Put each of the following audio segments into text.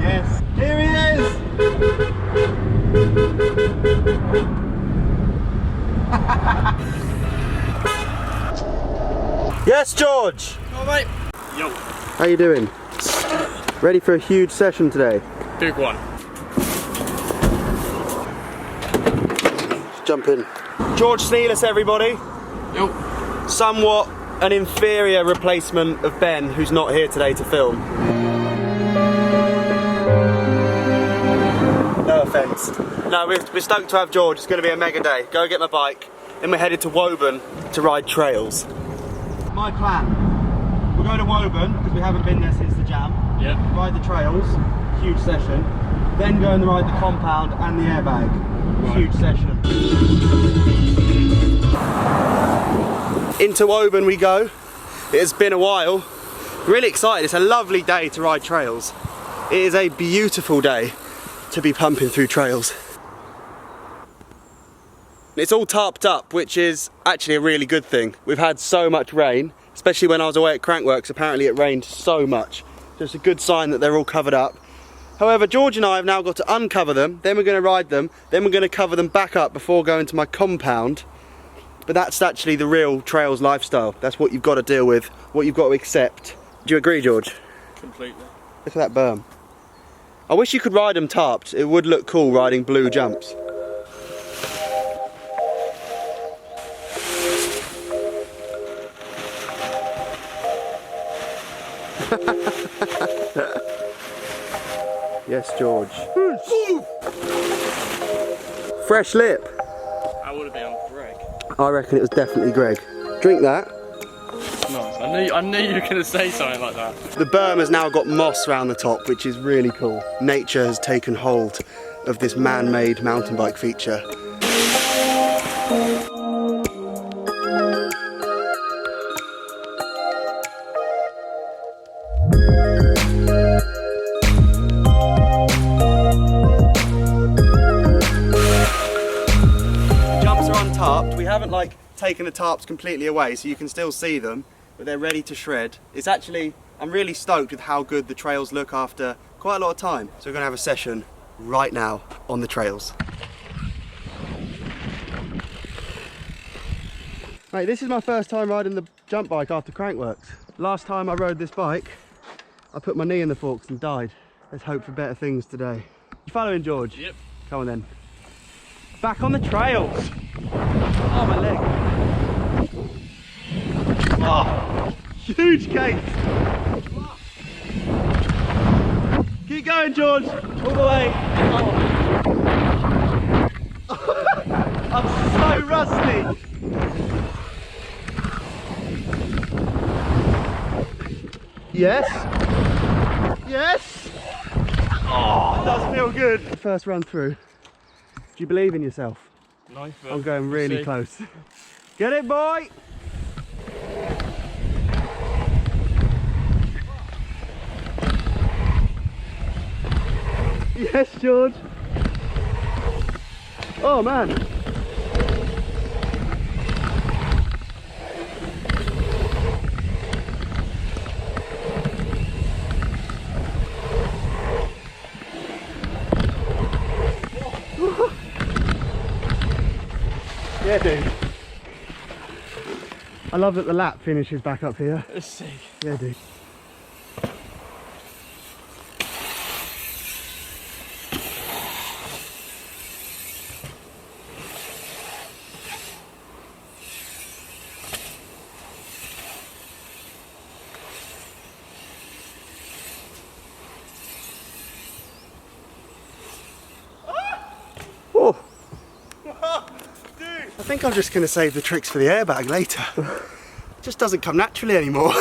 Yes, here he is! Yes, George! All right. Yo. How you doing? Ready for a huge session today? Big one. Let's jump in. George Sneeless, everybody. Yo. Somewhat an inferior replacement of Ben, who's not here today to film. No offence. No, we're stoked to have George. It's going to be a mega day. Go get my bike. Then we're headed to Woburn to ride trails. My plan. We'll go to Woburn, because we haven't been there since the jam. Yep. Ride the trails, huge session. Then go and ride the compound and the airbag. Right. Huge session. Into Woburn we go. It has been a while. Really excited. It's a lovely day to ride trails. It is a beautiful day to be pumping through trails. It's all tarped up, which is actually a really good thing. We've had so much rain, especially when I was away at Crankworks. Apparently it rained so much. So it's a good sign that they're all covered up. However, George and I have now got to uncover them, then we're going to ride them, then we're going to cover them back up before going to my compound. But that's actually the real trails lifestyle. That's what you've got to deal with, what you've got to accept. Do you agree, George? Completely. Look at that berm. I wish you could ride them tarped. It would look cool riding blue jumps. Yes, George. Fresh lip. I would have been on Greg. I reckon it was definitely Greg. Drink that. Nice. I knew you were going to say something like that. The berm has now got moss around the top, which is really cool. Nature has taken hold of this man-made mountain bike feature. We haven't taken the tarps completely away, so you can still see them, but they're ready to shred. It's actually, I'm really stoked with how good the trails look after quite a lot of time. So we're gonna have a session right now on the trails. Mate, this is my first time riding the jump bike after Crankworks. Last time I rode this bike, I put my knee in the forks and died. Let's hope for better things today. You following, George? Yep. Come on then. Back on the trails. Oh, my leg. Oh, huge gates. Keep going, George. All the way. Oh. I'm so rusty. Yes. Yes. Oh, it does feel good. First run through. Do you believe in yourself? No, I'm going really close. Get it, boy! Yes, George. Oh, man. Yeah, dude. I love that the lap finishes back up here. Let's see. Yeah, dude. Oh. I think I'm just going to save the tricks for the airbag later. It just doesn't come naturally anymore.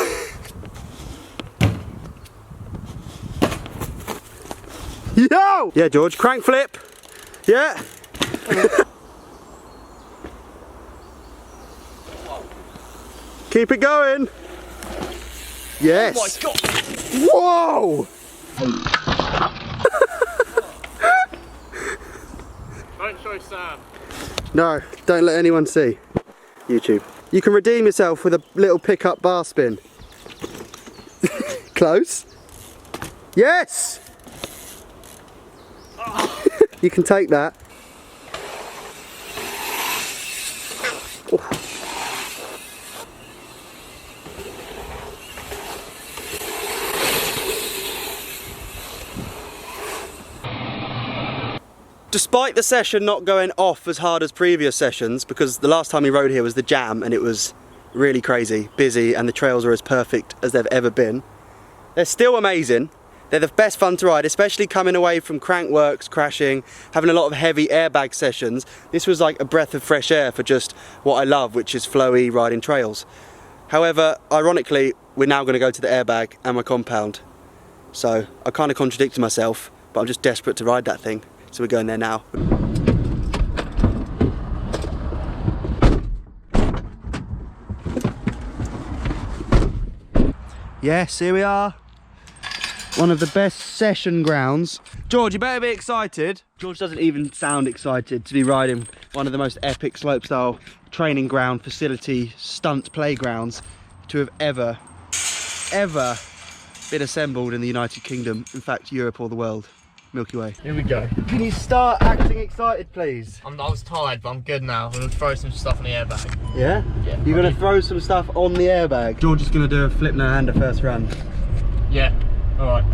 Yo! Yeah, George, crank flip. Yeah. Keep it going. Yes. Oh my God. Whoa! Don't show Sam. No, don't let anyone see. YouTube. You can redeem yourself with a little pickup bar spin. Close. Yes! You can take that. Despite the session not going off as hard as previous sessions, because the last time we rode here was the Jam and it was really crazy, busy, and the trails are as perfect as they've ever been, they're still amazing. They're the best fun to ride, especially coming away from crankworks, crashing, having a lot of heavy airbag sessions. This was like a breath of fresh air for just what I love, which is flowy riding trails. However, ironically, we're now going to go to the Airbag and my compound. So I kind of contradicted myself, but I'm just desperate to ride that thing. So we're going there now. Yes, here we are. One of the best session grounds. George, you better be excited. George doesn't even sound excited to be riding one of the most epic slopestyle training ground, facility, stunt playgrounds to have ever been assembled in the United Kingdom. In fact, Europe or the world. Milky Way. Here we go. Can you start acting excited, please? I was tired, but I'm good now. I'm gonna throw some stuff in the airbag. Yeah? Yeah. You're gonna throw some stuff on the airbag. George is gonna do a flip no-hander first run. Yeah. All right.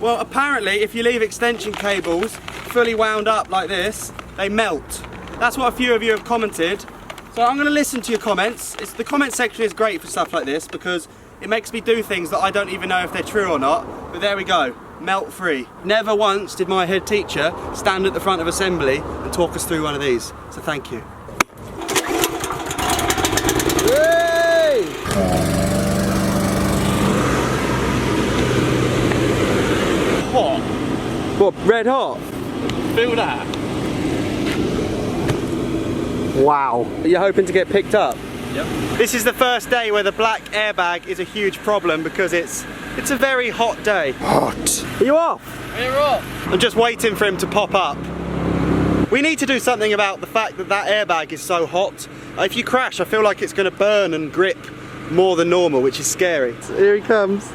Well, apparently, if you leave extension cables fully wound up like this, they melt. That's what a few of you have commented. So I'm gonna listen to your comments. The comment section is great for stuff like this because it makes me do things that I don't even know if they're true or not. But there we go. Melt free. Never once did my head teacher stand at the front of assembly and talk us through one of these. So thank you. Hey! Hot. What, red hot? Feel that? Wow. Are you hoping to get picked up? Yep. This is the first day where the black airbag is a huge problem because it's a very hot day. Hot. Are you off? We're off. I'm just waiting for him to pop up. We need to do something about the fact that that airbag is so hot. If you crash, I feel like it's going to burn and grip more than normal, which is scary. So here he comes.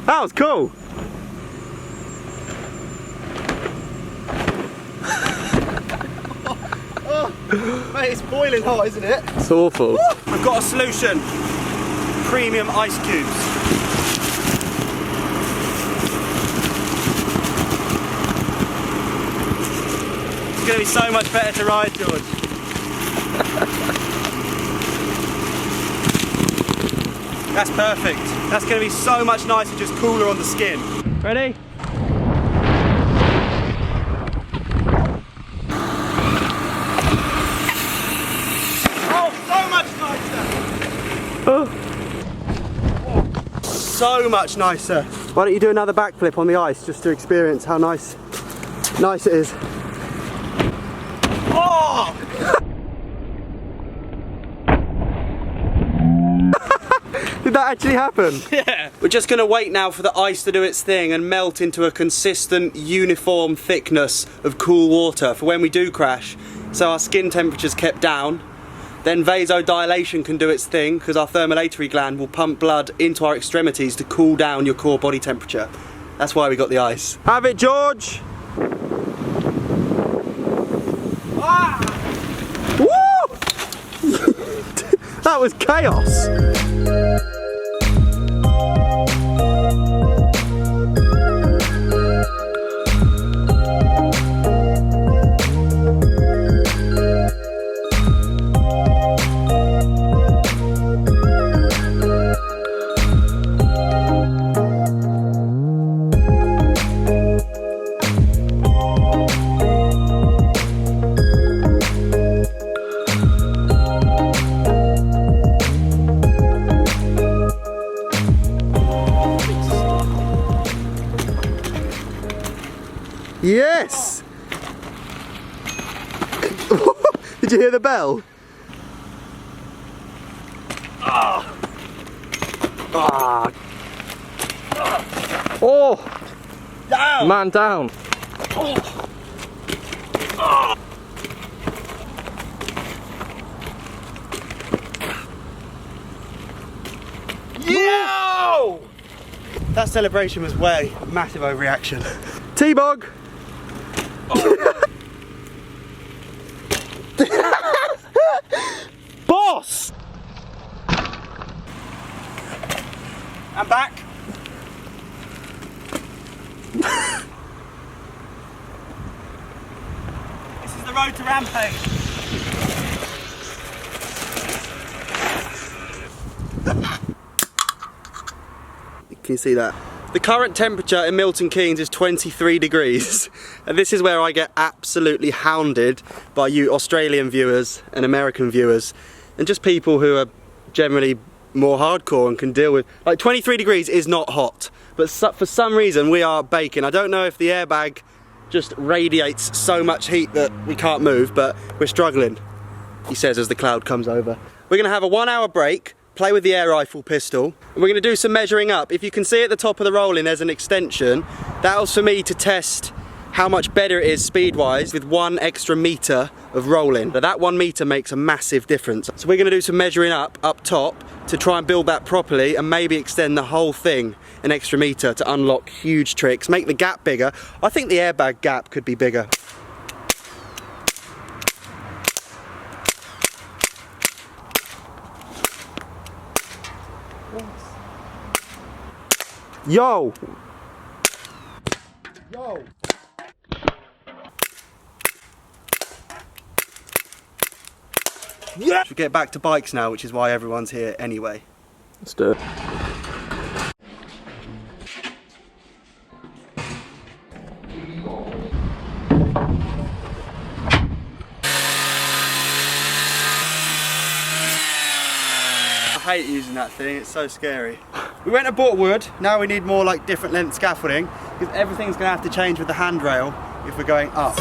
That was cool. Mate, it's boiling hot, isn't it? It's awful. Woo! I've got a solution. Premium ice cubes. It's going to be so much better to ride, George. That's perfect. That's going to be so much nicer, just cooler on the skin. Ready? So much nicer. Why don't you do another backflip on the ice just to experience how nice it is. Oh! Did that actually happen? Yeah. We're just going to wait now for the ice to do its thing and melt into a consistent, uniform thickness of cool water for when we do crash, so our skin temperature's kept down. Then vasodilation can do its thing because our thermolatory gland will pump blood into our extremities to cool down your core body temperature. That's why we got the ice. Have it, George! Ah! Woo! That was chaos! Yes! Did you hear the bell? Ah! Ah! Oh! Down! Man down. Oh. Oh. That celebration was way massive overreaction. T-bog! Boss! I'm back. This is the road to Rampage. Can you see that? The current temperature in Milton Keynes is 23 degrees. And this is where I get absolutely hounded by you Australian viewers and American viewers and just people who are generally more hardcore and can deal with, like 23 degrees is not hot, but for some reason we are baking. I don't know if the airbag just radiates so much heat that we can't move, but we're struggling, he says as the cloud comes over. We're gonna have a 1 hour break, play with the air rifle pistol, and we're gonna do some measuring up. If you can see at the top of the rolling there's an extension, that was for me to test how much better it is speed-wise with 1 extra meter of rolling. But that 1 meter makes a massive difference. So we're gonna do some measuring up top to try and build that properly and maybe extend the whole thing an extra meter to unlock huge tricks, make the gap bigger. I think the airbag gap could be bigger. Yo! Yo! Yeah! Should we get back to bikes now, which is why everyone's here anyway. Let's do it. I hate using that thing, it's so scary. We went and bought wood, now we need more like different length scaffolding because everything's going to have to change with the handrail if we're going up.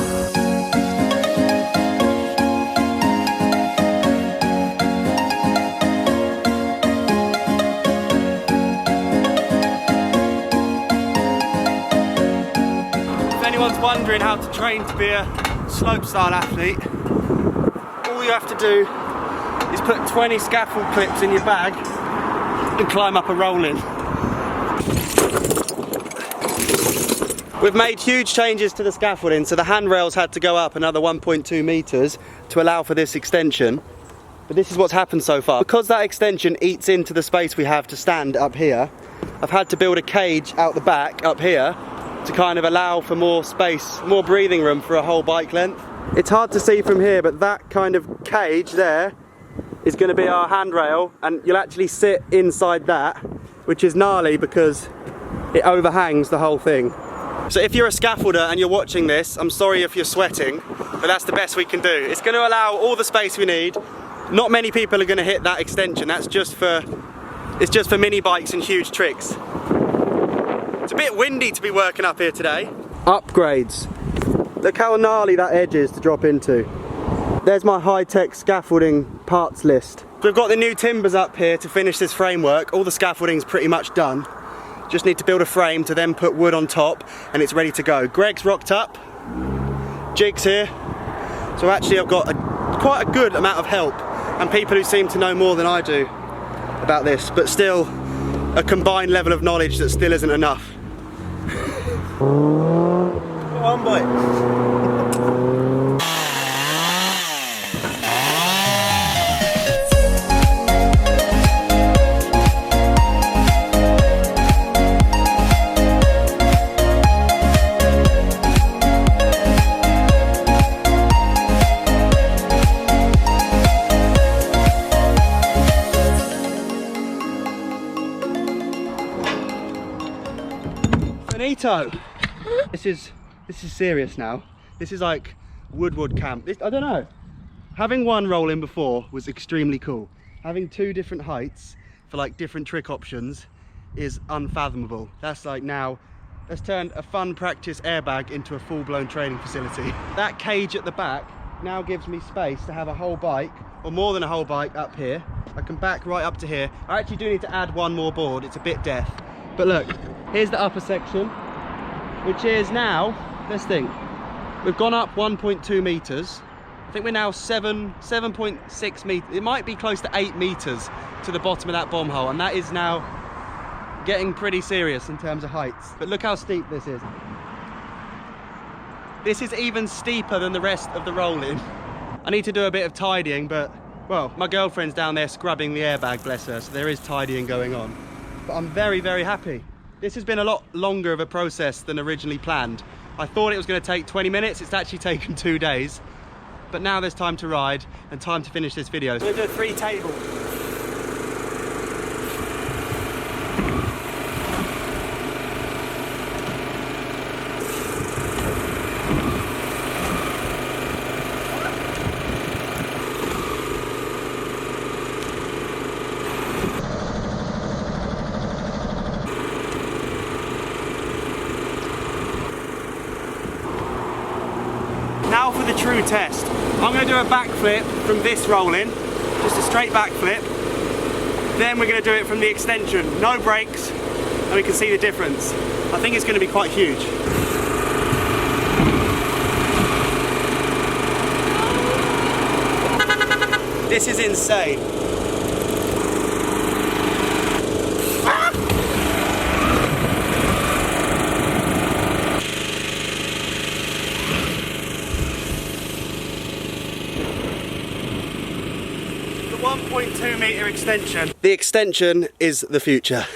If anyone's wondering how to train to be a slopestyle athlete, all you have to do is put 20 scaffold clips in your bag and climb up a rolling. We've made huge changes to the scaffolding, so the handrails had to go up another 1.2 meters to allow for this extension. But this is what's happened so far. Because that extension eats into the space we have to stand up here, I've had to build a cage out the back up here to kind of allow for more space, more breathing room for a whole bike length. It's hard to see from here, but that kind of cage there is going to be our handrail, and you'll actually sit inside that, which is gnarly because it overhangs the whole thing. So if you're a scaffolder and you're watching this, I'm sorry if you're sweating, but that's the best we can do. It's going to allow all the space we need. Not many people are going to hit that extension. That's just for, it's just for mini bikes and huge tricks. It's a bit windy to be working up here today. Upgrades. Look how gnarly that edge is to drop into. There's my high-tech scaffolding parts list. We've got the new timbers up here to finish this framework. All the scaffolding's pretty much done. Just need to build a frame to then put wood on top and it's ready to go. Greg's rocked up, Jig's here. So actually I've got quite a good amount of help and people who seem to know more than I do about this, but still a combined level of knowledge that still isn't enough. Come on, boy. Finito. This is serious now. This is like Woodward camp. I don't know. Having one roll in before was extremely cool. Having 2 different heights for like different trick options is unfathomable. That's like now, let's turn a fun practice airbag into a full-blown training facility. That cage at the back now gives me space to have a whole bike, or more than a whole bike up here. I can back right up to here. I actually do need to add one more board. It's a bit deaf. But look, here's the upper section, which is now, let's think, we've gone up 1.2 meters. I think we're now 7.6 meters. It might be close to 8 meters to the bottom of that bomb hole, and that is now getting pretty serious in terms of heights. But look how steep this is. This is even steeper than the rest of the roll-in. I need to do a bit of tidying, but, well, my girlfriend's down there scrubbing the airbag, bless her, so there is tidying going on. But I'm very, very happy. This has been a lot longer of a process than originally planned. I thought it was going to take 20 minutes, it's actually taken 2 days. But now there's time to ride and time to finish this video. We're going to do a 3 table. Now for the true test. I'm going to do a backflip from this roll-in, just a straight backflip. Then we're going to do it from the extension, no brakes, and we can see the difference. I think it's going to be quite huge. This is insane. The 1.2 metre extension. The extension is the future.